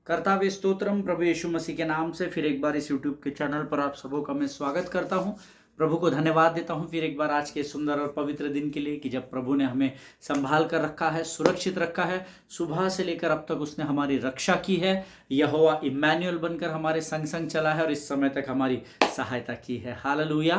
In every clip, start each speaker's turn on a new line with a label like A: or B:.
A: कर्ताव्य स्तोत्रम प्रभु यीशु मसीह के नाम से फिर एक बार इस यूट्यूब के चैनल पर आप सबों का मैं स्वागत करता हूं। प्रभु को धन्यवाद देता हूं फिर एक बार आज के सुंदर और पवित्र दिन के लिए कि जब प्रभु ने हमें संभाल कर रखा है, सुरक्षित रखा है। सुबह से लेकर अब तक उसने हमारी रक्षा की है। यहोवा इम्मानुएल बनकर हमारे संग संग चला है और इस समय तक हमारी सहायता की है। हालेलुया।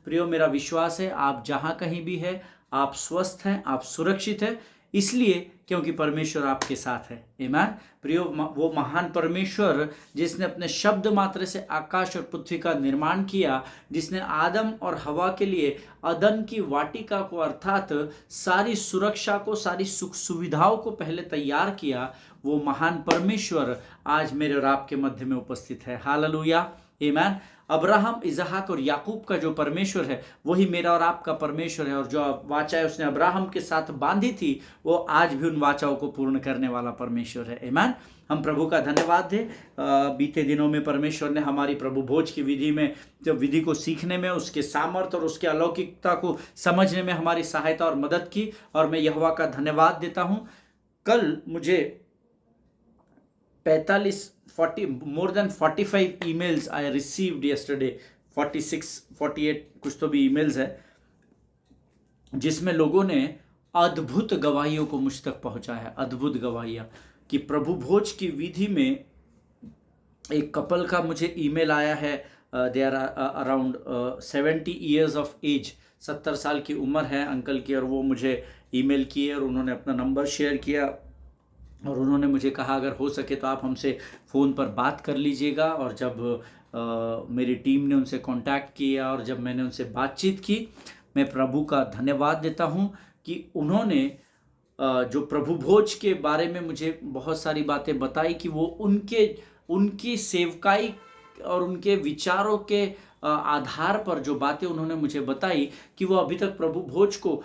A: प्रियो, मेरा विश्वास है आप जहां कहीं भी है, आप स्वस्थ हैं, आप सुरक्षित हैं, इसलिए क्योंकि परमेश्वर आपके साथ है। आमीन। प्रियो, वो महान परमेश्वर जिसने अपने शब्द मात्र से आकाश और पृथ्वी का निर्माण किया, जिसने आदम और हवा के लिए अदन की वाटिका को अर्थात सारी सुरक्षा को, सारी सुख सुविधाओं को पहले तैयार किया, वो महान परमेश्वर आज मेरे और आपके मध्य में उपस्थित है। हालेलुया। आमीन। अब्राहम, इसहाक और याकूब का जो परमेश्वर है वही मेरा और आपका परमेश्वर है, और जो वाचाएं उसने अब्राहम के साथ बांधी थी वो आज भी उन वाचाओं को पूर्ण करने वाला परमेश्वर है। आमीन। हम प्रभु का धन्यवाद दें। बीते दिनों में परमेश्वर ने हमारी प्रभु भोज की विधि में, जो विधि को सीखने में, उसके सामर्थ्य और उसके अलौकिकता को समझने में हमारी सहायता और मदद की, और मैं यहोवा का धन्यवाद देता हूँ। कल मुझे more than 45 emails I received yesterday, 46 48 कुछ तो भी emails है, जिसमें लोगों ने अद्भुत गवाहियों को मुझ तक पहुंचाया है। अद्भुत गवाहियां कि प्रभु भोज की विधि में एक कपल का मुझे ईमेल आया है। They are around 70 years of age, 70 साल की उम्र है अंकल की, और वो मुझे ईमेल किए और उन्होंने अपना नंबर शेयर किया और उन्होंने मुझे कहा अगर हो सके तो आप हमसे फ़ोन पर बात कर लीजिएगा। और जब मेरी टीम ने उनसे कांटेक्ट किया और जब मैंने उनसे बातचीत की, मैं प्रभु का धन्यवाद देता हूं कि उन्होंने जो प्रभु भोज के बारे में मुझे बहुत सारी बातें बताई कि वो उनकी सेवकाई और उनके विचारों के आधार पर जो बातें उन्होंने मुझे बताई कि वो अभी तक प्रभु भोज को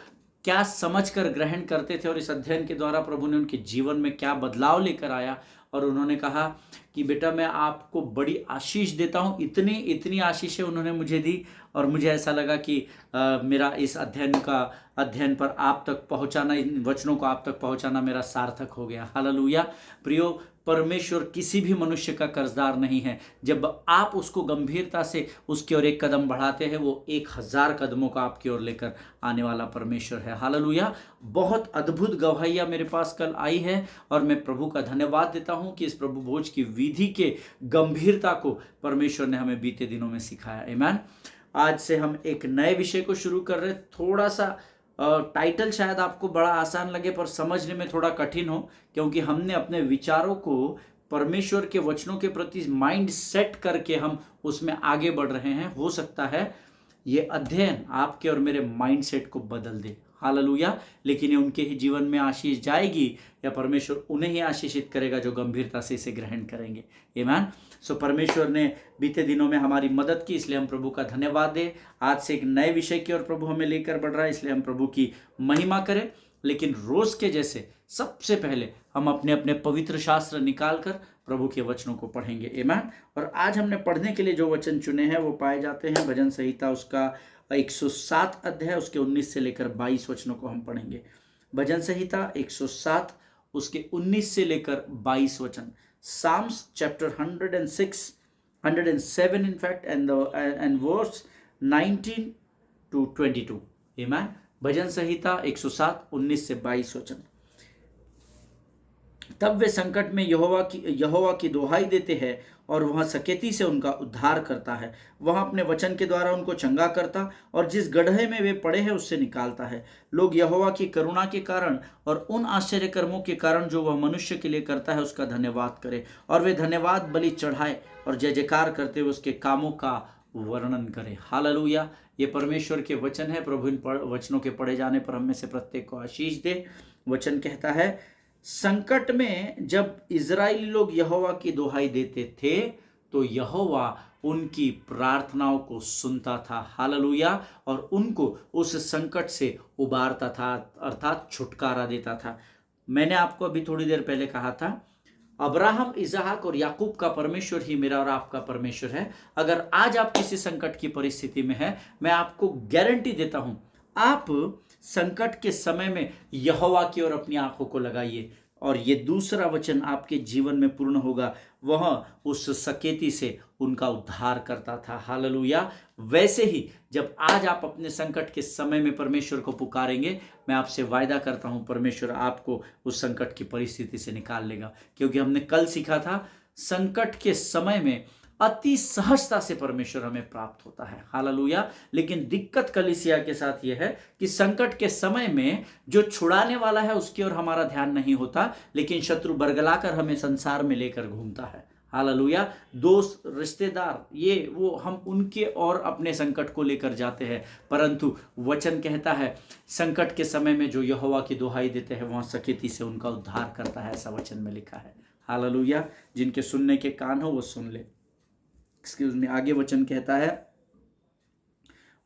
A: क्या समझकर ग्रहण करते थे और इस अध्ययन के द्वारा प्रभु ने उनके जीवन में क्या बदलाव लेकर आया। और उन्होंने कहा कि बेटा, मैं आपको बड़ी आशीष देता हूँ। इतनी आशीषें उन्होंने मुझे दी और मुझे ऐसा लगा कि मेरा इस अध्ययन पर आप तक पहुँचाना, इन वचनों को आप तक पहुँचाना मेरा सार्थक हो गया। हालेलुया। प्रियो, परमेश्वर किसी भी मनुष्य का कर्जदार नहीं है। जब आप उसको गंभीरता से उसकी ओर एक कदम बढ़ाते हैं, वो 1000 कदमों का आपकी ओर लेकर आने वाला परमेश्वर है। हालेलुया। बहुत अद्भुत गवाहियां मेरे पास कल आई है और मैं प्रभु का धन्यवाद देता हूं कि इस प्रभु भोज की विधि के गंभीरता को परमेश्वर ने हमें बीते दिनों में सिखाया। आमीन। आज से हम एक नए विषय को शुरू कर रहे हैं। थोड़ा सा टाइटल शायद आपको बड़ा आसान लगे पर समझने में थोड़ा कठिन हो, क्योंकि हमने अपने विचारों को परमेश्वर के वचनों के प्रति माइंड सेट करके हम उसमें आगे बढ़ रहे हैं। हो सकता है ये अध्ययन आपके और मेरे माइंड सेट को बदल दे। हालेलुया। लेकिन ये उनके ही जीवन में आशीष जाएगी या परमेश्वर उन्हें ही आशीषित करेगा जो गंभीरता से इसे ग्रहण करेंगे। आमीन। सो परमेश्वर ने बीते दिनों में हमारी मदद की, इसलिए हम प्रभु का धन्यवाद दें। आज से एक नए विषय की ओर प्रभु हमें लेकर बढ़ रहा है, इसलिए हम प्रभु की महिमा करें। लेकिन रोज के जैसे सबसे पहले हम अपने अपने पवित्र शास्त्र निकाल कर प्रभु के वचनों को पढ़ेंगे। आमीन। और आज हमने पढ़ने के लिए जो वचन चुने हैं वो पाए जाते हैं भजन संहिता उसका 107 अध्याय, उसके 19 से लेकर 22 वचनों को हम पढ़ेंगे। भजन संहिता 107 उसके 19 से लेकर 22 वचन। Psalms chapter 106, 107 in fact, and verse 19 to 22. Amen. भजन संहिता 107 19 से 22 वचन। तब वे संकट में यहोवा की दोहाई देते हैं और वह सकेती से उनका उद्धार करता है। वह अपने वचन के द्वारा उनको चंगा करता और जिस गड्ढे में वे पड़े हैं उससे निकालता है। लोग यहोवा की करुणा के कारण और उन आश्चर्य कर्मों के कारण जो वह मनुष्य के लिए करता है उसका धन्यवाद करें, और वे धन्यवाद बलि चढ़ाए और जय जयकार करते हुए उसके कामों का वर्णन करें। हालेलुया। ये परमेश्वर के वचन है। प्रभु इन वचनों के पढ़े जाने पर हम में से प्रत्येक को आशीष दे। वचन कहता है, संकट में जब इजरायली लोग यहोवा की दुहाई देते थे तो यहोवा उनकी प्रार्थनाओं को सुनता था। हालेलुया। और उनको उस संकट से उबारता था, अर्थात छुटकारा देता था। मैंने आपको अभी थोड़ी देर पहले कहा था, अब्राहम, इसहाक और याकूब का परमेश्वर ही मेरा और आपका परमेश्वर है। अगर आज आप किसी संकट की परिस्थिति में हैं, मैं आपको गारंटी देता हूं, आप संकट के समय में यहोवा की ओर अपनी आंखों को लगाइए। और ये दूसरा वचन आपके जीवन में पूर्ण होगा, वह उस सकेती से उनका उद्धार करता था। हालेलुया। वैसे ही जब आज आप अपने संकट के समय में परमेश्वर को पुकारेंगे, मैं आपसे वायदा करता हूं परमेश्वर आपको उस संकट की परिस्थिति से निकाल लेगा। क्योंकि हमने कल सीखा था, संकट के समय में अति सहजता से परमेश्वर हमें प्राप्त होता है। हालेलुया। लेकिन दिक्कत कलीसिया के साथ यह है कि संकट के समय में जो छुड़ाने वाला है उसकी ओर हमारा ध्यान नहीं होता, लेकिन शत्रु बरगलाकर हमें संसार में लेकर घूमता है। हालेलुया। दोस्त, रिश्तेदार, ये वो, हम उनके और अपने संकट को लेकर जाते हैं, परंतु वचन कहता है संकट के समय में जो यहोवा की दुहाई देते हैं वहां सकेती से उनका उद्धार करता है। ऐसा वचन में लिखा है। हालेलुया। जिनके सुनने के कान हो वो सुन ले। एक्सक्यूज मी, आगे वचन कहता है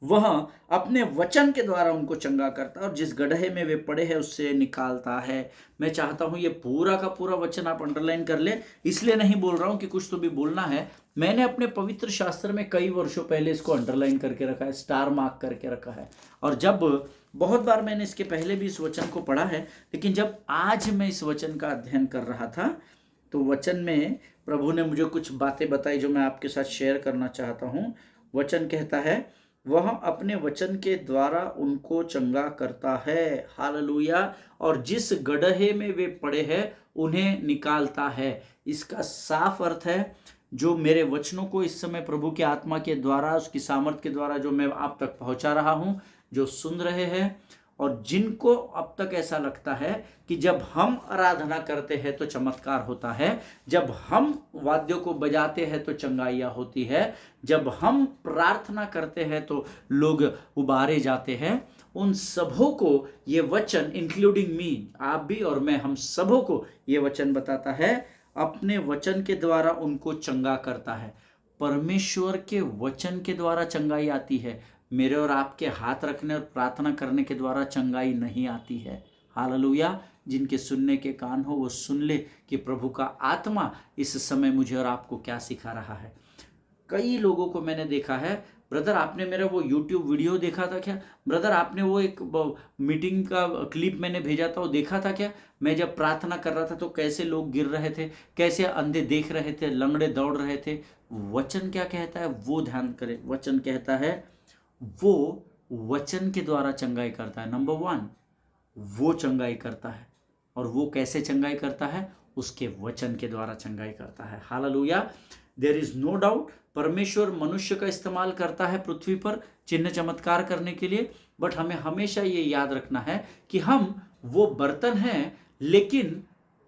A: वह अपने वचन के द्वारा उनको चंगा करता है और जिस गड्ढे में वे पड़े हैं उससे निकालता है। मैं चाहता हूं ये पूरा का पूरा वचन आप अंडरलाइन कर ले, इसलिए नहीं बोल रहा हूं कि कुछ तो भी बोलना है। मैंने अपने पवित्र शास्त्र में कई वर्षों पहले इसको अंडरलाइन करके रखा है, स्टार मार्क करके रखा है। और जब बहुत बार मैंने इसके पहले भी इस वचन को पढ़ा है, लेकिन जब आज मैं इस वचन का अध्ययन कर रहा था तो वचन में प्रभु ने मुझे कुछ बातें बताई जो मैं आपके साथ शेयर करना चाहता हूं। वचन कहता है वह अपने वचन के द्वारा उनको चंगा करता है। हालेलुया। और जिस गड्ढे में वे पड़े हैं उन्हें निकालता है। इसका साफ अर्थ है, जो मेरे वचनों को इस समय प्रभु के आत्मा के द्वारा, उसकी सामर्थ के द्वारा जो मैं आप तक पहुंचा रहा हूं, जो सुन रहे हैं, और जिनको अब तक ऐसा लगता है कि जब हम आराधना करते हैं तो चमत्कार होता है, जब हम वाद्यों को बजाते हैं तो चंगाइयाँ होती है, जब हम प्रार्थना करते हैं तो लोग उबारे जाते हैं, उन सबों को ये वचन, इंक्लूडिंग मी, आप भी और मैं, हम सबों को ये वचन बताता है अपने वचन के द्वारा उनको चंगा करता है। परमेश्वर के वचन के द्वारा चंगाई आती है, मेरे और आपके हाथ रखने और प्रार्थना करने के द्वारा चंगाई नहीं आती है। हालेलुया। जिनके सुनने के कान हो वो सुन ले कि प्रभु का आत्मा इस समय मुझे और आपको क्या सिखा रहा है। कई लोगों को मैंने देखा है, ब्रदर आपने मेरा वो यूट्यूब वीडियो देखा था क्या? ब्रदर आपने वो एक मीटिंग का क्लिप मैंने भेजा था वो देखा था क्या? मैं जब प्रार्थना कर रहा था तो कैसे लोग गिर रहे थे, कैसे अंधे देख रहे थे, लंगड़े दौड़ रहे थे। वचन क्या कहता है वो ध्यान करें। वचन कहता है वो वचन के द्वारा चंगाई करता है। नंबर 1, वो चंगाई करता है। और वो कैसे चंगाई करता है? उसके वचन के द्वारा चंगाई करता है। Hallelujah. There is no doubt परमेश्वर मनुष्य का इस्तेमाल करता है पृथ्वी पर चिन्ह चमत्कार करने के लिए, बट हमें हमेशा ये याद रखना है कि हम वो बर्तन हैं, लेकिन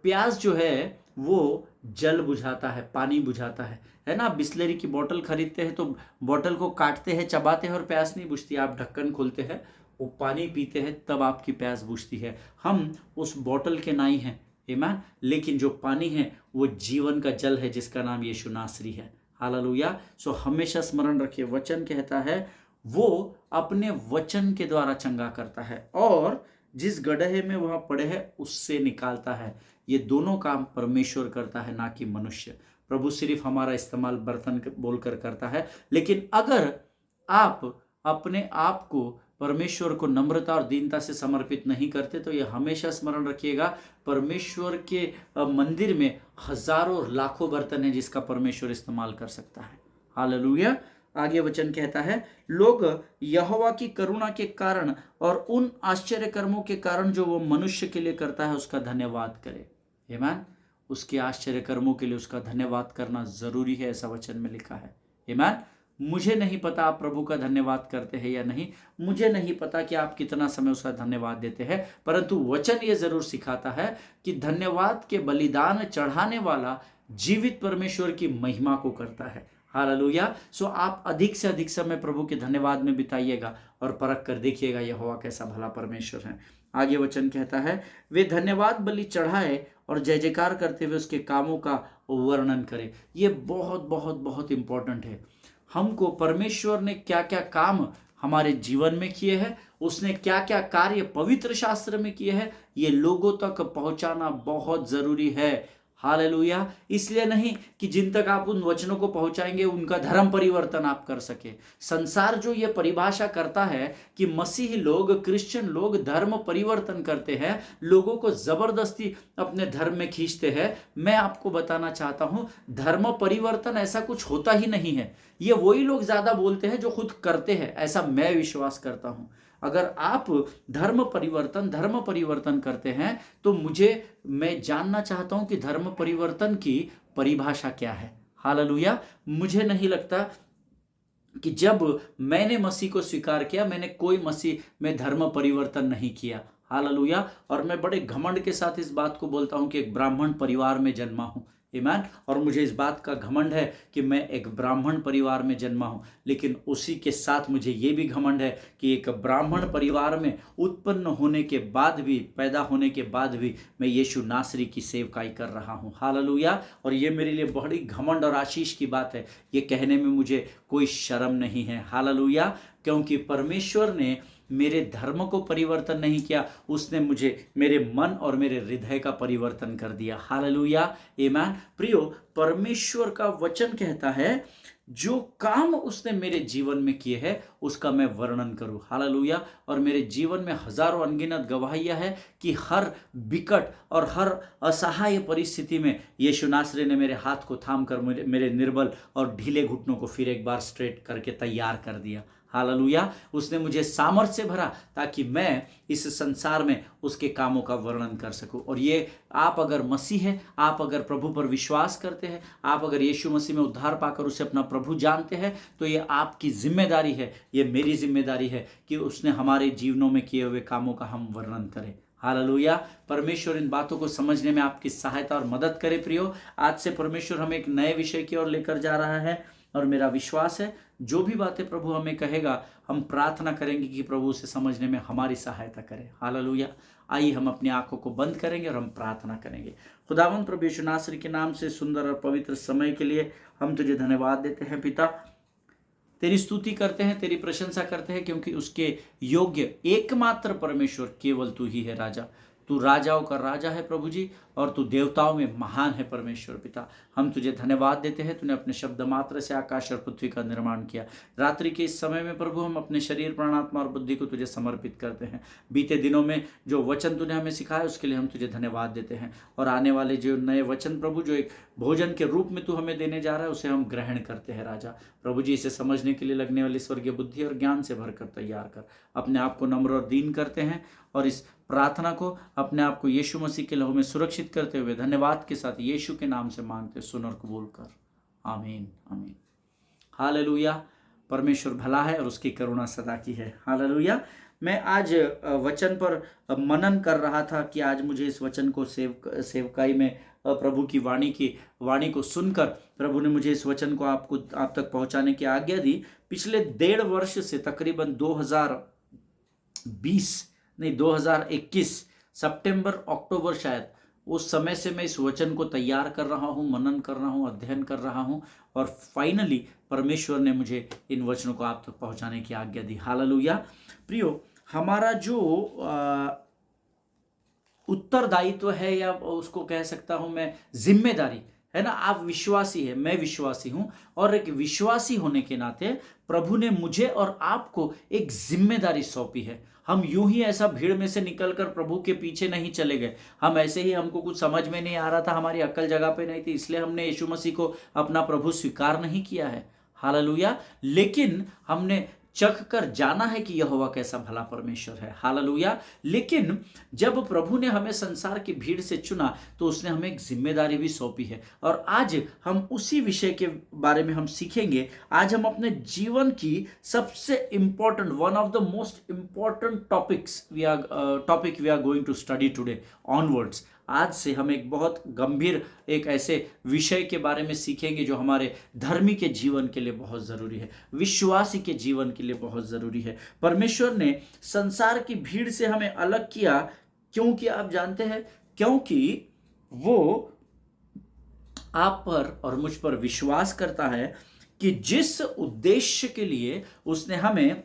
A: प्यास जो है वो जल बुझाता है, पानी बुझाता है ना। बिस्लेरी की बोतल खरीदते हैं तो बोतल को काटते हैं, चबाते हैं और प्यास नहीं बुझती। आप ढक्कन खोलते हैं, वो पानी पीते हैं, तब आपकी प्यास बुझती है। हम उस बोतल के नाई हैं, आमीन, लेकिन जो पानी है वो जीवन का जल है जिसका नाम यीशु नासरी है। हालेलुया। सो हमेशा स्मरण रखिए, वचन कहता है वो अपने वचन के द्वारा चंगा करता है और जिस गड्ढे में वह पड़े है उससे निकालता है। ये दोनों काम परमेश्वर करता है, ना कि मनुष्य। प्रभु सिर्फ हमारा इस्तेमाल बर्तन बोलकर करता है, लेकिन अगर आप अपने आप को परमेश्वर को नम्रता और दीनता से समर्पित नहीं करते तो ये हमेशा स्मरण रखिएगा, परमेश्वर के मंदिर में हजारों लाखों बर्तन हैं जिसका परमेश्वर इस्तेमाल कर सकता है। हालेलुया। आगे वचन कहता है लोग यहोवा की करुणा के कारण और उन आश्चर्य कर्मों के कारण जो वो मनुष्य के लिए करता है उसका धन्यवाद करे। आमीन। उसके आश्चर्य कर्मों के लिए उसका धन्यवाद करना जरूरी है, ऐसा वचन में लिखा है। आमीन। मुझे नहीं पता आप प्रभु का धन्यवाद करते हैं या नहीं, मुझे नहीं पता कि आप कितना समय उसका धन्यवाद देते हैं, परंतु वचन ये जरूर सिखाता है कि धन्यवाद के बलिदान चढ़ाने वाला जीवित परमेश्वर की महिमा को करता है। हालेलुया। सो आप अधिक से अधिक समय प्रभु के धन्यवाद में बिताइएगा और परख कर देखिएगा यहोवा कैसा भला परमेश्वर है। आगे वचन कहता है वे धन्यवाद बलि चढ़ाए और जय जयकार करते हुए उसके कामों का वर्णन करें। ये बहुत बहुत बहुत इंपॉर्टेंट है। हमको परमेश्वर ने क्या क्या काम हमारे जीवन में किए हैं, उसने क्या क्या कार्य पवित्र शास्त्र में किए हैं, ये लोगों तक पहुंचाना बहुत जरूरी है। हालेलुया। इसलिए नहीं कि जिन तक आप उन वचनों को पहुंचाएंगे उनका धर्म परिवर्तन आप कर सके। संसार जो ये परिभाषा करता है कि मसीही लोग, क्रिश्चियन लोग धर्म परिवर्तन करते हैं, लोगों को जबरदस्ती अपने धर्म में खींचते हैं, मैं आपको बताना चाहता हूं धर्म परिवर्तन ऐसा कुछ होता ही नहीं है। ये वही लोग ज्यादा बोलते हैं जो खुद करते हैं, ऐसा मैं विश्वास करता हूं। अगर आप धर्म परिवर्तन करते हैं तो मैं जानना चाहता हूं कि धर्म परिवर्तन की परिभाषा क्या है। हालेलुया। मुझे नहीं लगता कि जब मैंने मसीह को स्वीकार किया मैंने कोई मसीह में धर्म परिवर्तन नहीं किया। हालेलुया। और मैं बड़े घमंड के साथ इस बात को बोलता हूं कि एक ब्राह्मण परिवार में जन्मा हूं। ईमान। और मुझे इस बात का घमंड है कि मैं एक ब्राह्मण परिवार में जन्मा हूं, लेकिन उसी के साथ मुझे ये भी घमंड है कि एक ब्राह्मण परिवार में उत्पन्न होने के बाद भी, पैदा होने के बाद भी मैं यीशु नासरी की सेवकाई कर रहा हूं। हालेलुया। और ये मेरे लिए बड़ी घमंड और आशीष की बात है। ये कहने में मुझे कोई शर्म नहीं है। हालेलुया। क्योंकि परमेश्वर ने मेरे धर्म को परिवर्तन नहीं किया, उसने मुझे मेरे मन और मेरे हृदय का परिवर्तन कर दिया। हालेलुया। आमीन। प्रियो, परमेश्वर का वचन कहता है जो काम उसने मेरे जीवन में किए हैं उसका मैं वर्णन करूं। हालेलुया। और मेरे जीवन में हजारों अनगिनत गवाहियां हैं कि हर विकट और हर असहाय परिस्थिति में यीशु नासरी ने मेरे हाथ को थाम कर मेरे निर्बल और ढीले घुटनों को फिर एक बार स्ट्रेट करके तैयार कर दिया। हालेलुया। उसने मुझे सामर्थ्य से भरा ताकि मैं इस संसार में उसके कामों का वर्णन कर सकूं। और ये आप अगर मसीह है, आप अगर प्रभु पर विश्वास करते हैं, आप अगर यीशु मसीह में उद्धार पाकर उसे अपना प्रभु जानते हैं, तो ये आपकी जिम्मेदारी है, ये मेरी जिम्मेदारी है कि उसने हमारे जीवनों में किए हुए कामों का हम वर्णन करें। हालेलुया। परमेश्वर इन बातों को समझने में आपकी सहायता और मदद करे। प्रियो, आज से परमेश्वर हमें एक नए विषय की ओर लेकर जा रहा है और मेरा विश्वास है जो भी बातें प्रभु हमें कहेगा हम प्रार्थना करेंगे कि प्रभु उसे समझने में हमारी सहायता करे। हालेलुया। आइए हम अपनी आंखों को बंद करेंगे और हम प्रार्थना करेंगे। खुदावंद प्रभु यीशु नासरी के नाम से सुंदर और पवित्र समय के लिए हम तुझे धन्यवाद देते हैं। पिता, तेरी स्तुति करते हैं, तेरी प्रशंसा करते हैं, क्योंकि उसके योग्य एकमात्र परमेश्वर केवल तू ही है। राजा, तू राजाओं का राजा है प्रभु जी, और तू देवताओं में महान है परमेश्वर। पिता, हम तुझे धन्यवाद देते हैं, तूने अपने शब्द मात्र से आकाश और पृथ्वी का निर्माण किया। रात्रि के इस समय में प्रभु हम अपने शरीर, प्राण, आत्मा और बुद्धि को तुझे समर्पित करते हैं। बीते दिनों में जो वचन तूने हमें सिखाया उसके लिए हम तुझे धन्यवाद देते हैं, और आने वाले जो नए वचन प्रभु जो एक भोजन के रूप में तू हमें देने जा रहा है उसे हम ग्रहण करते हैं। राजा प्रभु जी, इसे समझने के लिए लगने वाली स्वर्गीय बुद्धि और ज्ञान से भरकर तैयार कर। अपने आप को नम्र और दीन करते हैं और इस प्रार्थना को अपने आप को यीशु मसीह के लहू में सुरक्षित करते हुए धन्यवाद के साथ यीशु के नाम से मांगते, सुन और कबूल कर। आमीन, आमीन। हालेलुया। परमेश्वर भला है और उसकी करुणा सदा की है। हालेलुया। मैं आज वचन पर मनन कर रहा था कि आज मुझे इस वचन को सेवकाई में प्रभु की वाणी को सुनकर प्रभु ने मुझे इस वचन को आप तक पहुंचाने की आज्ञा दी। पिछले 1.5 वर्ष से तकरीबन 2021 सितंबर अक्टूबर शायद, उस समय से मैं इस वचन को तैयार कर रहा हूँ, मनन कर रहा हूँ, अध्ययन कर रहा हूँ, और फाइनली परमेश्वर ने मुझे इन वचनों को आप तक पहुँचाने की आज्ञा दी। हालेलुया। प्रियो, हमारा जो उत्तरदायित्व है, या उसको कह सकता हूँ मैं जिम्मेदारी है ना, आप विश्वासी है, मैं विश्वासी हूं, और एक विश्वासी होने के नाते प्रभु ने मुझे और आपको एक जिम्मेदारी सौंपी है। हम यूं ही ऐसा भीड़ में से निकलकर प्रभु के पीछे नहीं चले गए। हम ऐसे ही, हमको कुछ समझ में नहीं आ रहा था, हमारी अक्ल जगह पे नहीं थी, इसलिए हमने यीशु मसीह को अपना प्रभु स्वीकार नहीं किया है। हालेलुया। लेकिन हमने चख कर जाना है कि यहोवा कैसा भला परमेश्वर है। हालेलुया। लेकिन जब प्रभु ने हमें संसार की भीड़ से चुना तो उसने हमें एक जिम्मेदारी भी सौंपी है, और आज हम उसी विषय के बारे में हम सीखेंगे। आज हम अपने जीवन की सबसे important, one of the most important topic we are going to study today onwards. आज से हम एक बहुत गंभीर, एक ऐसे विषय के बारे में सीखेंगे जो हमारे धर्मी के जीवन के लिए बहुत ज़रूरी है, विश्वासी के जीवन के लिए बहुत ज़रूरी है। परमेश्वर ने संसार की भीड़ से हमें अलग किया, क्योंकि आप जानते हैं, क्योंकि वो आप पर और मुझ पर विश्वास करता है कि जिस उद्देश्य के लिए उसने हमें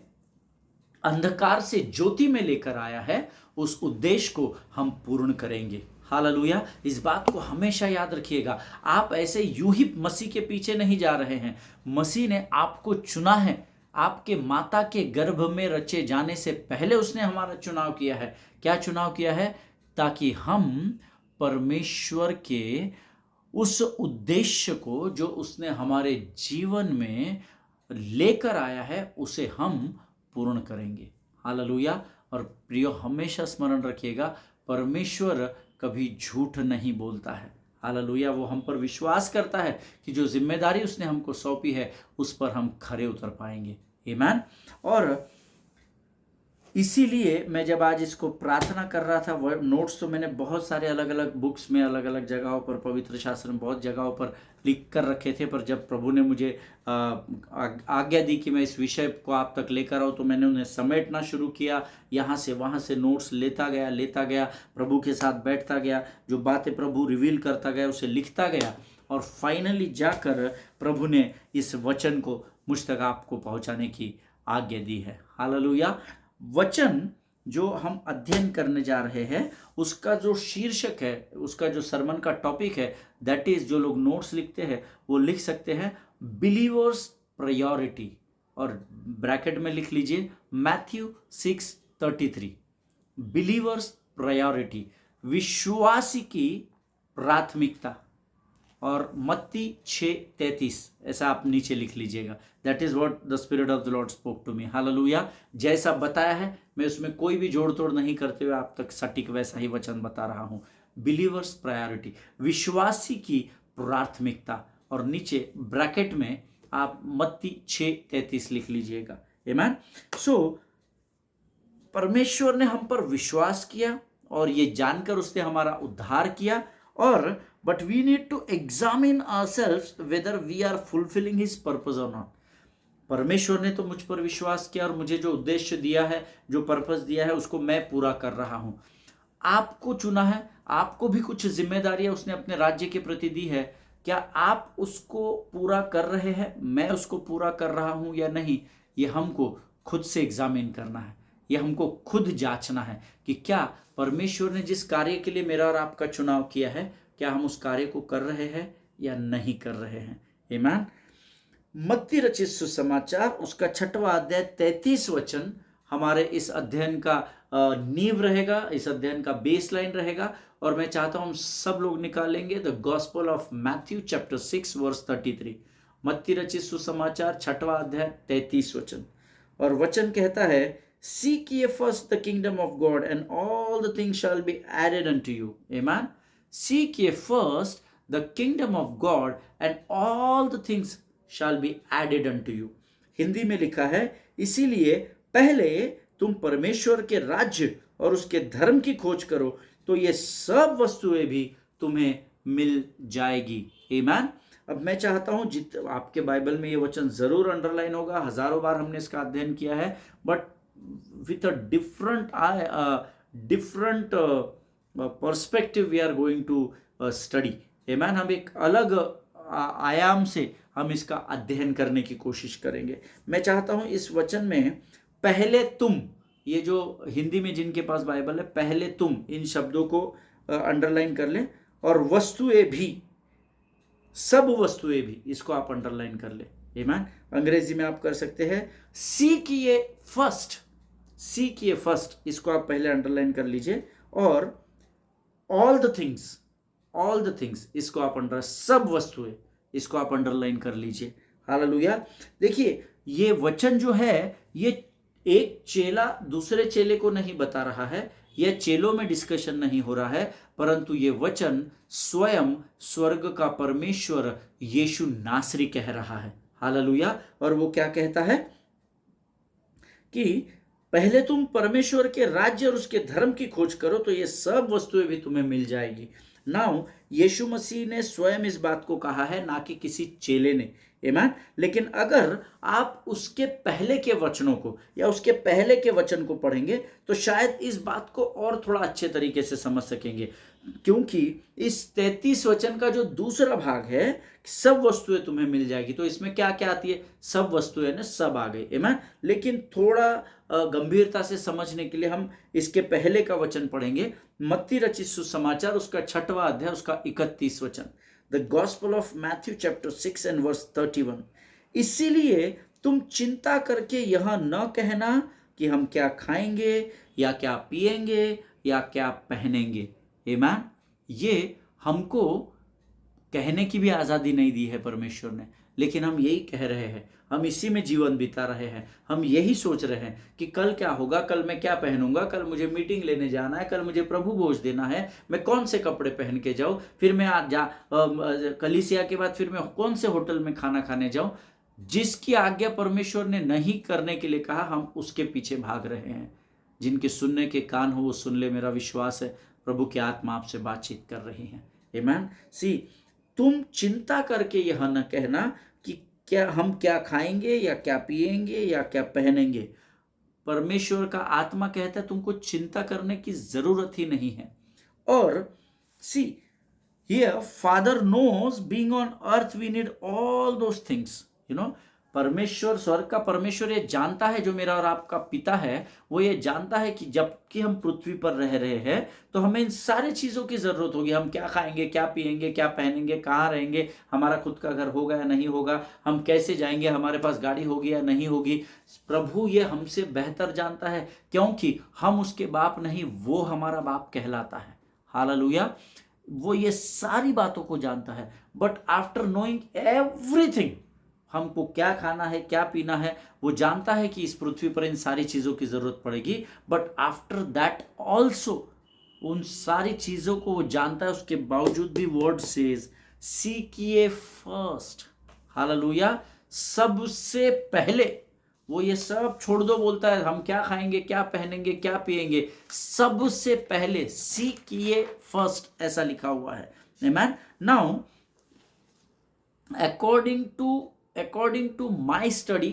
A: अंधकार से ज्योति में लेकर आया है, उस उद्देश्य को हम पूर्ण करेंगे। हालेलुया। इस बात को हमेशा याद रखिएगा, आप ऐसे यूं ही मसीह के पीछे नहीं जा रहे हैं। मसीह ने आपको चुना है, आपके माता के गर्भ में रचे जाने से पहले उसने हमारा चुनाव किया है। क्या चुनाव किया है? ताकि हम परमेश्वर के उस उद्देश्य को जो उसने हमारे जीवन में लेकर आया है उसे हम पूर्ण करेंगे। हालेलुया। और प्रियो, हमेशा स्मरण रखिएगा, परमेश्वर कभी झूठ नहीं बोलता है। हालेलुया। वो हम पर विश्वास करता है कि जो जिम्मेदारी उसने हमको सौंपी है उस पर हम खरे उतर पाएंगे। आमीन। और इसीलिए मैं जब आज इसको प्रार्थना कर रहा था, नोट्स तो मैंने बहुत सारे अलग अलग बुक्स में, अलग अलग जगहों पर, पवित्र शास्त्र में बहुत जगहों पर लिख कर रखे थे, पर जब प्रभु ने मुझे आज्ञा दी कि मैं इस विषय को आप तक लेकर आऊँ, तो मैंने उन्हें समेटना शुरू किया। यहाँ से वहाँ से नोट्स लेता गया, प्रभु के साथ बैठता गया, जो बातें प्रभु रिवील करता गया उसे लिखता गया, और फाइनली जाकर प्रभु ने इस वचन को मुझ तक आपको पहुँचाने की आज्ञा दी है। हालेलुया। वचन जो हम अध्ययन करने जा रहे हैं उसका जो शीर्षक है, उसका जो सरमन का टॉपिक है, दैट इज, जो लोग नोट्स लिखते हैं वो लिख सकते हैं, बिलीवर्स प्रायोरिटी, और ब्रैकेट में लिख लीजिए मैथ्यू 6:33। बिलीवर्स प्रायोरिटी, विश्वासी की प्राथमिकता, और मत्ती 6:33, ऐसा आप नीचे लिख लीजिएगा। That is what the spirit of the Lord spoke to me. Hallelujah. जैसा बताया है, मैं उसमें कोई भी जोड़ तोड़ नहीं करते हुए आप तक सटीक वैसा ही वचन बता रहा हूं। बिलीवर्स प्रायोरिटी, विश्वासी की प्राथमिकता, और नीचे ब्रैकेट में आप मत्ती 6:33 लिख लीजिएगा। आमीन। सो परमेश्वर ने हम पर विश्वास किया और ये जानकर उसने हमारा उद्धार किया, और but we need to examine ourselves whether we are fulfilling his purpose or not. परमेश्वर ने तो मुझ पर विश्वास किया और मुझे जो उद्देश्य दिया है, जो पर्पस दिया है, उसको मैं पूरा कर रहा हूं। आपको चुना है, आपको भी कुछ जिम्मेदारियां उसने अपने राज्य के प्रति दी है। क्या आप उसको पूरा कर रहे हैं? मैं उसको पूरा कर रहा हूं या नहीं? ये हमको खुद से एग्जामिन करना है, ये हमको खुद जांचना है कि क्या परमेश्वर ने जिस कार्य के लिए मेरा और आपका चुनाव किया है, क्या हम उस कार्य को कर रहे हैं या नहीं कर रहे हैं। आमीन। मत्ती रचित सुसमाचार उसका 6वां अध्याय 33 वचन हमारे इस अध्ययन का नींव रहेगा, इस अध्ययन का बेसलाइन रहेगा, और मैं चाहता हूं हम सब लोग निकालेंगे the gospel of Matthew chapter 6 verse 33। मत्ती रचित सुसमाचार 6वां अध्याय 33 वचन, और वचन कहता है, Seek ye first the kingdom of God, and all the things shall be added unto you. Amen. Seek ye first the kingdom of God, and all the things shall be added unto you. Hindi में लिखा है, इसीलिए पहले तुम परमेश्वर के राज्य और उसके धर्म की खोज करो, तो ये सब वस्तुएं भी तुम्हें मिल जाएगी। आमीन। अब मैं चाहता हूं, आपके बाइबल में ये वचन जरूर अंडरलाइन होगा, हजारों बार हमने इसका अध्ययन किया है, but with a different perspective we are going to study. Amen. हम एक अलग आयाम से हम इसका अध्ययन करने की कोशिश करेंगे। मैं चाहता हूं इस वचन में पहले तुम, ये जो हिंदी में जिनके पास बाइबल है, पहले तुम, इन शब्दों को अंडरलाइन कर लें, और वस्तुएं भी, सब वस्तुएं भी, इसको आप अंडरलाइन कर लें। आमीन। अंग्रेजी में आप कर सकते हैं, सीक ये फर्स्ट, सीक ये फर्स्ट, इसको आप पहले अंडरलाइन कर लीजिए, और ऑल द थिंग्स, इसको आप सब वस्तुएं, इसको आप अंडरलाइन कर लीजिए। हालेलुया। देखिए, ये वचन जो है, ये एक चेला दूसरे चेले को नहीं बता रहा है, यह चेलों में डिस्कशन नहीं हो रहा है, परंतु ये वचन स्वयं स्वर्ग का परमेश्वर यीशु नासरी कह रहा है। हालेलुया। और वो क्या कहता है कि पहले तुम परमेश्वर के राज्य और उसके धर्म की खोज करो, तो ये सब वस्तुएं भी तुम्हें मिल जाएगी। नाउ यीशु मसीह ने स्वयं इस बात को कहा है, ना कि किसी चेले ने। आमीन। लेकिन अगर आप उसके पहले के वचनों को या उसके पहले के वचन को पढ़ेंगे तो शायद इस बात को और थोड़ा अच्छे तरीके से समझ सकेंगे। क्योंकि इस 33 वचन का जो दूसरा भाग है, सब वस्तुएं तुम्हें मिल जाएगी, तो इसमें क्या क्या आती है, सब वस्तुएं ना, सब आ गई। आमीन। लेकिन थोड़ा गंभीरता से समझने के लिए हम इसके पहले का वचन पढ़ेंगे। मत्ती रचित सुसमाचार उसका 6वां अध्याय उसका 31 वचन। The gospel of Matthew chapter 6 and verse 31। इसीलिए तुम चिंता करके यह न कहना कि हम क्या खाएंगे या क्या पिएंगे या क्या पहनेंगे। आमीन। ये हमको कहने की भी आज़ादी नहीं दी है परमेश्वर ने, लेकिन हम यही कह रहे हैं, हम इसी में जीवन बिता रहे हैं, हम यही सोच रहे हैं कि कल क्या होगा, कल मैं क्या पहनूंगा, कल मुझे मीटिंग लेने जाना है, कल मुझे प्रभु भोज देना है, मैं कौन से कपड़े पहन के जाऊं, फिर मैं कलीसिया के बाद फिर मैं कौन से होटल में खाना खाने जाऊं। जिसकी आज्ञा परमेश्वर ने नहीं करने के लिए कहा, हम उसके पीछे भाग रहे हैं। जिनके सुनने के कान हो वो सुन ले, मेरा विश्वास है प्रभु की आत्मा आपसे बातचीत कर रही है। आमीन। सी, तुम चिंता करके यह न कहना कि क्या हम क्या खाएंगे या क्या पिएंगे या क्या पहनेंगे। परमेश्वर का आत्मा कहता है तुमको चिंता करने की जरूरत ही नहीं है। और see, here father knows being on earth we need all those things. परमेश्वर, स्वर्ग का परमेश्वर ये जानता है, जो मेरा और आपका पिता है वो ये जानता है कि जबकि हम पृथ्वी पर रह रहे हैं तो हमें इन सारी चीज़ों की ज़रूरत होगी। हम क्या खाएंगे, क्या पिएंगे, क्या पहनेंगे, कहाँ रहेंगे, हमारा खुद का घर होगा या नहीं होगा, हम कैसे जाएंगे, हमारे पास गाड़ी होगी या नहीं होगी। प्रभु ये हमसे बेहतर जानता है, क्योंकि हम उसके बाप नहीं, वो हमारा बाप कहलाता है। हालेलुया। वो ये सारी बातों को जानता है। बट आफ्टर नोइंग एवरीथिंग, हमको क्या खाना है, क्या पीना है, वो जानता है कि इस पृथ्वी पर इन सारी चीज़ों की ज़रूरत पड़ेगी। बट आफ्टर दैट ऑल्सो, उन सारी चीज़ों को वो जानता है, उसके बावजूद भी वर्ड सेज सीक ये फर्स्ट। हालेलुया। सबसे पहले वो ये सब छोड़ दो बोलता है। हम क्या खाएंगे, क्या पहनेंगे, क्या पिएंगे, सबसे पहले सीक ये फर्स्ट, ऐसा लिखा हुआ है। आमीन। Now according to my study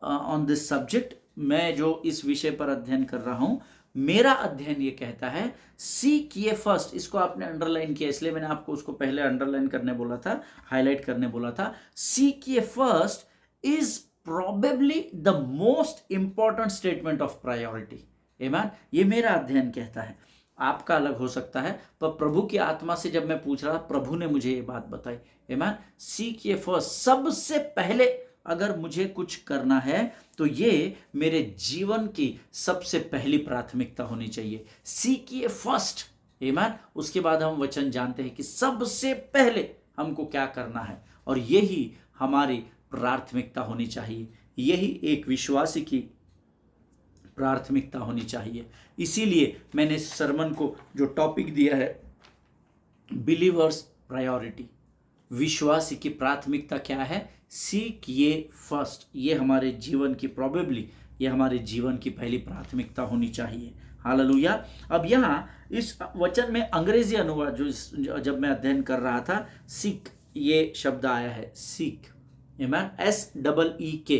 A: on this subject, मैं जो इस विषय पर अध्ययन कर रहा हूं, मेरा अध्ययन ये कहता है सीक ये फर्स्ट। इसको आपने अंडरलाइन किया, इसलिए मैंने आपको उसको पहले अंडरलाइन करने बोला था, हाईलाइट करने बोला था। सीक ये first is probably the most important statement of priority। आमीन। ये मेरा अध्ययन कहता है, आपका अलग हो सकता है, पर प्रभु की आत्मा से जब मैं पूछ रहा, प्रभु ने मुझे ये बात बताई। आमीन। सीक ये फर्स्ट, सबसे पहले अगर मुझे कुछ करना है तो ये मेरे जीवन की सबसे पहली प्राथमिकता होनी चाहिए। सीक ये फर्स्ट। आमीन। उसके बाद हम वचन जानते हैं कि सबसे पहले हमको क्या करना है, और यही हमारी प्राथमिकता होनी चाहिए, यही एक विश्वासी की प्राथमिकता होनी चाहिए। इसीलिए मैंने इस सरमन को जो टॉपिक दिया है, बिलीवर्स प्रायोरिटी, विश्वासी की प्राथमिकता क्या है, सीक ये फर्स्ट। ये हमारे जीवन की प्रोबेबली ये हमारे जीवन की पहली प्राथमिकता होनी चाहिए। हालेलुया। अब यहाँ इस वचन में अंग्रेजी अनुवाद जो जब मैं अध्ययन कर रहा था, सीक ये शब्द आया है, सीक। आमीन। SEEK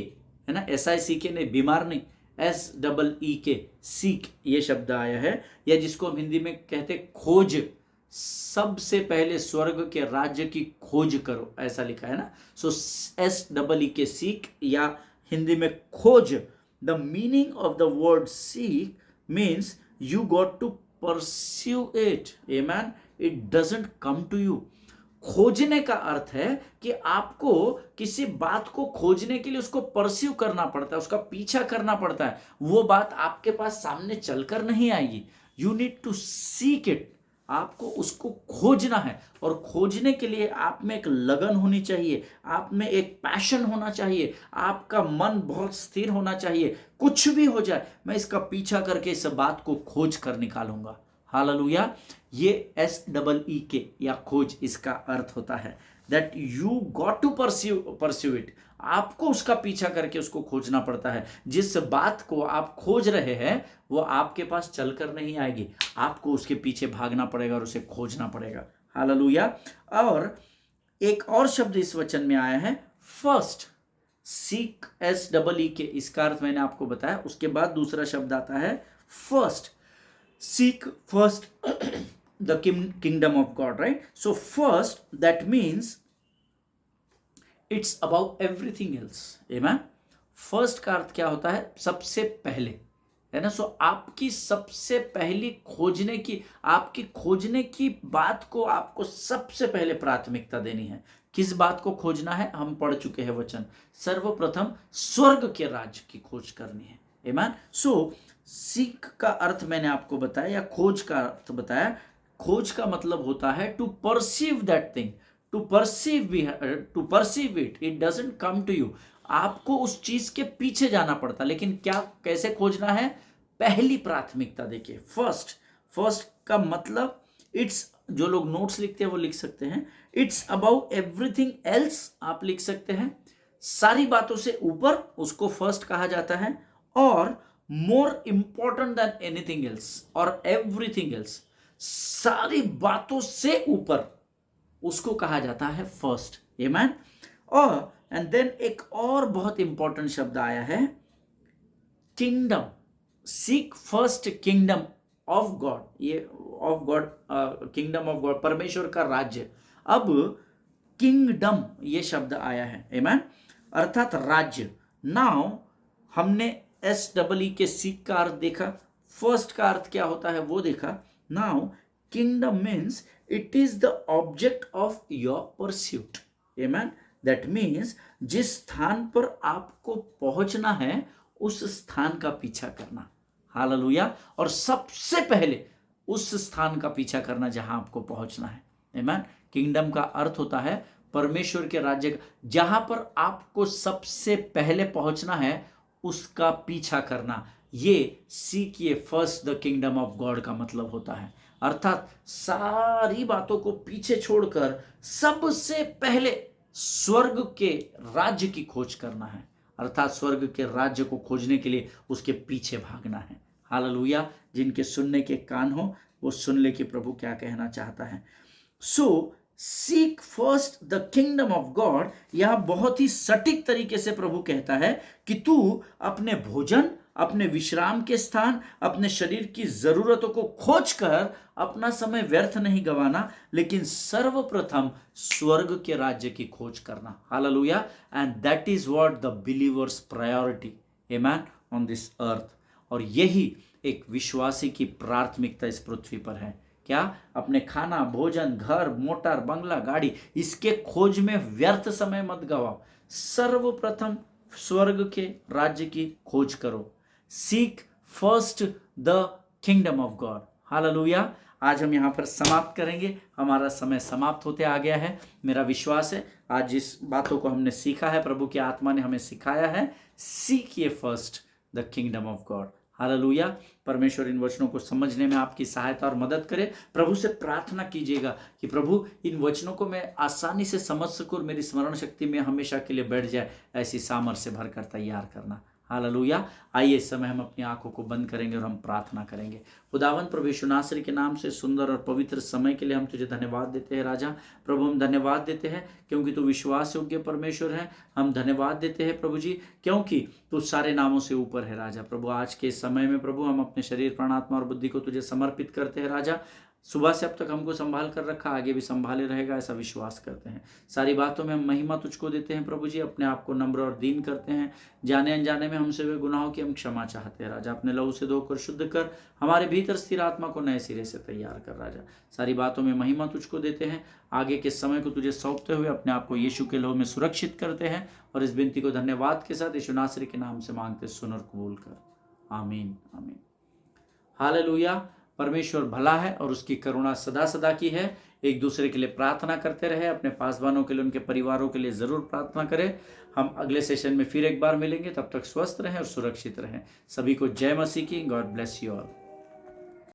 A: है ना, SICK नहीं, बीमार नहीं, SEEK, सीक ये शब्द आया है, या जिसको हम हिंदी में कहते खोज। सबसे पहले स्वर्ग के राज्य की खोज करो, ऐसा लिखा है ना। सो SEEK सीक, या हिंदी में खोज। The meaning of the word seek means you got to pursue it. आमीन। It doesn't come to you. खोजने का अर्थ है कि आपको किसी बात को खोजने के लिए उसको परस्यू करना पड़ता है, उसका पीछा करना पड़ता है। वो बात आपके पास सामने चलकर नहीं आएगी। You need to seek it. आपको उसको खोजना है, और खोजने के लिए आप में एक लगन होनी चाहिए, आप में एक पैशन होना चाहिए, आपका मन बहुत स्थिर होना चाहिए। कुछ भी हो जाए, मैं इसका पीछा करके इस बात को खोज कर निकालूंगा। हालेलुया। ये SEEK या खोज, इसका अर्थ होता है that you got to pursue it. आपको उसका पीछा करके उसको खोजना पड़ता है। जिस बात को आप खोज रहे हैं वो आपके पास चलकर नहीं आएगी, आपको उसके पीछे भागना पड़ेगा और उसे खोजना पड़ेगा। हालेलुया। और एक और शब्द इस वचन में आया है, फर्स्ट। सीक SEEK, इसका अर्थ मैंने आपको बताया। उसके बाद दूसरा शब्द आता है first. Seek first the kingdom of God, right? So first, that means it's above everything else. Amen. First का अर्थ क्या होता है? सबसे पहले, है ना? सो आपकी सबसे पहली खोजने की, आपकी खोजने की बात को आपको सबसे पहले प्राथमिकता देनी है। किस बात को खोजना है? हम पढ़ चुके हैं वचन, सर्वप्रथम स्वर्ग के राज्य की खोज करनी है। आमीन। सो सीख का अर्थ मैंने आपको बताया, या खोज का अर्थ बताया। खोज का मतलब होता है to perceive that thing, to perceive it, it doesn't come to you. आपको उस चीज के पीछे जाना पड़ता, लेकिन क्या, कैसे खोजना है? पहली प्राथमिकता। देखिए, फर्स्ट का मतलब इट्स, जो लोग नोट्स लिखते हैं वो लिख सकते हैं, इट्स अबाउट एवरीथिंग एल्स, आप लिख सकते हैं सारी बातों से ऊपर, उसको फर्स्ट कहा जाता है। और more important than anything else और एवरीथिंग एल्स, सारी बातों से ऊपर, उसको कहा जाता है फर्स्ट। आमीन। और एंड देन एक और बहुत इंपॉर्टेंट शब्द आया है, kingdom. Seek first kingdom of God, ये of God, kingdom of God, परमेश्वर का राज्य। अब किंगडम ये शब्द आया है, आमीन, अर्थात राज्य। नाउ हमने SEE के सीक का अर्थ देखा, फर्स्ट का अर्थ क्या होता है वो देखा। Now kingdom means it is the object of your pursuit. आमीन। दैट मीन्स जिस स्थान पर आपको पहुंचना है उस स्थान का पीछा करना। हालेलुया। और सबसे पहले उस स्थान का पीछा करना जहां आपको पहुंचना है। आमीन। किंगडम का अर्थ होता है परमेश्वर के राज्य का, जहां पर आपको सबसे पहले पहुंचना है उसका पीछा करना। ये सीखिए, first the kingdom of God का मतलब होता है, अर्थात सारी बातों को पीछे छोड़कर सबसे पहले स्वर्ग के राज्य की खोज करना है, अर्थात स्वर्ग के राज्य को खोजने के लिए उसके पीछे भागना है। हालेलुया। जिनके सुनने के कान हो वो सुन ले कि प्रभु क्या कहना चाहता है। So seek first the kingdom of God, यह बहुत ही सटीक तरीके से प्रभु कहता है कि तू अपने भोजन, अपने विश्राम के स्थान, अपने शरीर की जरूरतों को खोजकर अपना समय व्यर्थ नहीं गंवाना, लेकिन सर्वप्रथम स्वर्ग के राज्य की खोज करना। Hallelujah. And that is what the believers priority, आमीन, ऑन दिस अर्थ। और यही एक विश्वासी की प्राथमिकता इस पृथ्वी पर है। क्या? अपने खाना, भोजन, घर, मोटर, बंगला, गाड़ी, इसके खोज में व्यर्थ समय मत गवाओ। सर्वप्रथम स्वर्ग के राज्य की खोज करो। Seek first the kingdom of God. Hallelujah. आज हम यहाँ पर समाप्त करेंगे, हमारा समय समाप्त होते आ गया है। मेरा विश्वास है आज जिस बातों को हमने सीखा है, प्रभु की आत्मा ने हमें सिखाया है, सीखिए first the kingdom of God. Hallelujah. परमेश्वर इन वचनों को समझने में आपकी सहायता और मदद करे। प्रभु से प्रार्थना कीजिएगा कि प्रभु इन वचनों को मैं आसानी से समझ सकूं और मेरी स्मरण शक्ति में हमेशा के लिए बैठ जाए, ऐसी सामर्थ्य से भरकर तैयार करना। हालेलुया। आइए इस समय हम अपनी आंखों को बंद करेंगे और हम प्रार्थना करेंगे। खुदावंद प्रभु यीशु नासरी के नाम से सुंदर और पवित्र समय के लिए हम तुझे धन्यवाद देते हैं राजा। प्रभु हम धन्यवाद देते हैं क्योंकि तू विश्वास योग्य परमेश्वर है। हम धन्यवाद देते हैं प्रभु जी क्योंकि तू सारे नामों से ऊपर है राजा। प्रभु आज के समय में प्रभु हम अपने शरीर, प्राण, आत्मा और बुद्धि को तुझे समर्पित करते हैं राजा। सुबह से अब तक हमको संभाल कर रखा, आगे भी संभाले रहेगा ऐसा विश्वास करते हैं। सारी बातों में हम महिमा तुझको देते हैं प्रभु जी। अपने आप को नम्र और दीन करते हैं। जाने अनजाने में हमसे हुए गुनाहों की हम क्षमा चाहते हैं राजा। अपने लहू से धोकर शुद्ध कर, हमारे भीतर स्थिर आत्मा को नए सिरे से तैयार कर राजा। सारी बातों में महिमा तुझको देते हैं। आगे के समय को तुझे सौंपते हुए अपने आप को यीशु के लहू में सुरक्षित करते हैं और इस विनती को धन्यवाद के साथ यीशु नासरी के नाम से मांगते, सुन और कबूल कर। आमीन, आमीन। हालेलुया। परमेश्वर भला है और उसकी करुणा सदा सदा की है। एक दूसरे के लिए प्रार्थना करते रहे, अपने पासवानों के लिए, उनके परिवारों के लिए जरूर प्रार्थना करें। हम अगले सेशन में फिर एक बार मिलेंगे, तब तक स्वस्थ रहें और सुरक्षित रहें। सभी को जय मसीह की। God bless you all.